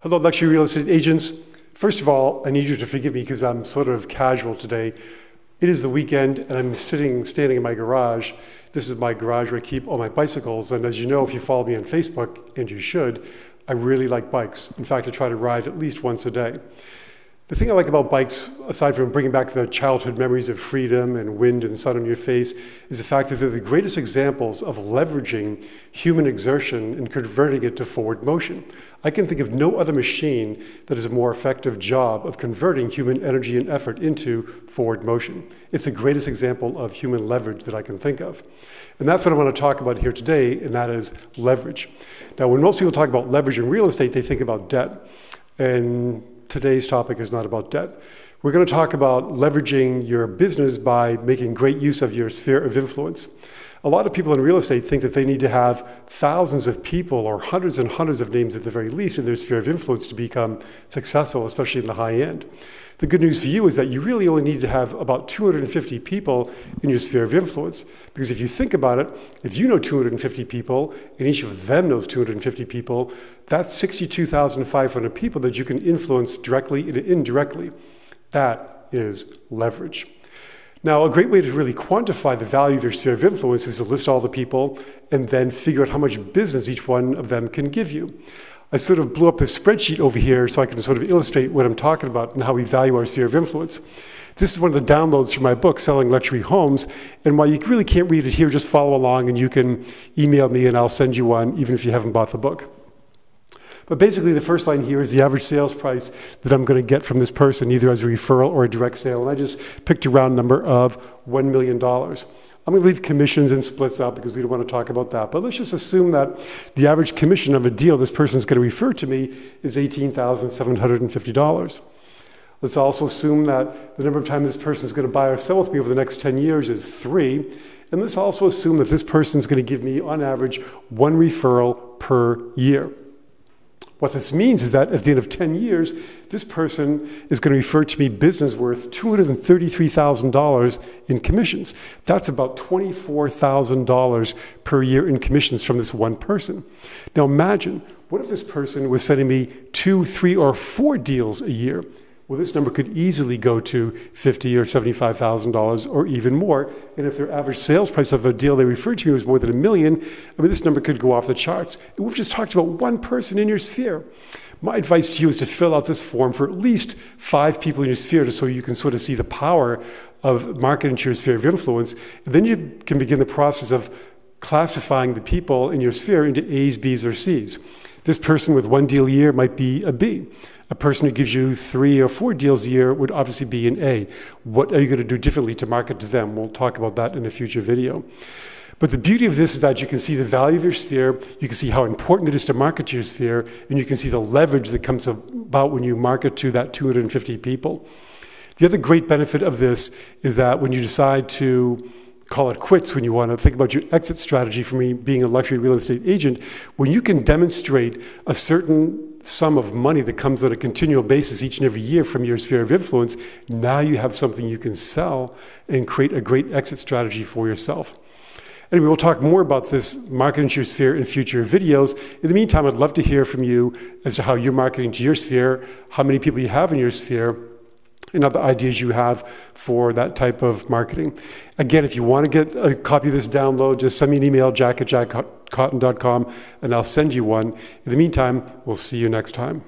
Hello, luxury real estate agents. First of all, I need you to forgive me because I'm sort of casual today. It is the weekend and I'm standing in my garage. This is my garage where I keep all my bicycles. And as you know, if you follow me on Facebook, and you should, I really like bikes. In fact, I try to ride at least once a day. The thing I like about bikes, aside from bringing back the childhood memories of freedom and wind and sun on your face, is the fact that they're the greatest examples of leveraging human exertion and converting it to forward motion. I can think of no other machine that does a more effective job of converting human energy and effort into forward motion. It's the greatest example of human leverage that I can think of. And that's what I want to talk about here today, and that is leverage. Now, when most people talk about leverage in real estate, they think about debt. And today's topic is not about debt. We're going to talk about leveraging your business by making great use of your sphere of influence. A lot of people in real estate think that they need to have thousands of people or hundreds and hundreds of names at the very least in their sphere of influence to become successful, especially in the high end. The good news for you is that you really only need to have about 250 people in your sphere of influence. Because if you think about it, if you know 250 people and each of them knows 250 people, that's 62,500 people that you can influence directly and indirectly. That is leverage. Now, a great way to really quantify the value of your sphere of influence is to list all the people and then figure out how much business each one of them can give you. I sort of blew up this spreadsheet over here so I can sort of illustrate what I'm talking about and how we value our sphere of influence. This is one of the downloads from my book, Selling Luxury Homes. And while you really can't read it here, just follow along and you can email me and I'll send you one, even if you haven't bought the book. But basically, the first line here is the average sales price that I'm going to get from this person, either as a referral or a direct sale. And I just picked a round number of $1 million. I'm going to leave commissions and splits out because we don't want to talk about that. But let's just assume that the average commission of a deal this person's going to refer to me is $18,750. Let's also assume that the number of times this person's going to buy or sell with me over the next 10 years is 3. And let's also assume that this person's going to give me, on average, 1 referral per year. What this means is that at the end of 10 years, this person is going to refer to me business worth $233,000 in commissions. That's about $24,000 per year in commissions from this one person. Now imagine, what if this person was sending me 2, 3, or 4 deals a year? Well, this number could easily go to $50,000 or $75,000 or even more. And if their average sales price of a deal they referred to me was more than $1 million, I mean, this number could go off the charts. And we've just talked about one person in your sphere. My advice to you is to fill out this form for at least 5 people in your sphere, just so you can sort of see the power of marketing to your sphere of influence. And then you can begin the process of classifying the people in your sphere into A's, B's, or C's. This person with 1 deal a year might be a B. A person who gives you 3 or 4 deals a year would obviously be an A. What are you going to do differently to market to them? We'll talk about that in a future video. But the beauty of this is that you can see the value of your sphere, you can see how important it is to market to your sphere, and you can see the leverage that comes about when you market to that 250 people. The other great benefit of this is that when you decide to call it quits, when you want to think about your exit strategy for me being a luxury real estate agent, when you can demonstrate a certain sum of money that comes on a continual basis each and every year from your sphere of influence, now you have something you can sell and create a great exit strategy for yourself. Anyway, we'll talk more about this marketing to your sphere in future videos. In the meantime, I'd love to hear from you as to how you're marketing to your sphere, how many people you have in your sphere, and other ideas you have for that type of marketing. Again, if you want to get a copy of this download, just send me an email, jack@jackcotton.com, and I'll send you one. In the meantime, we'll see you next time.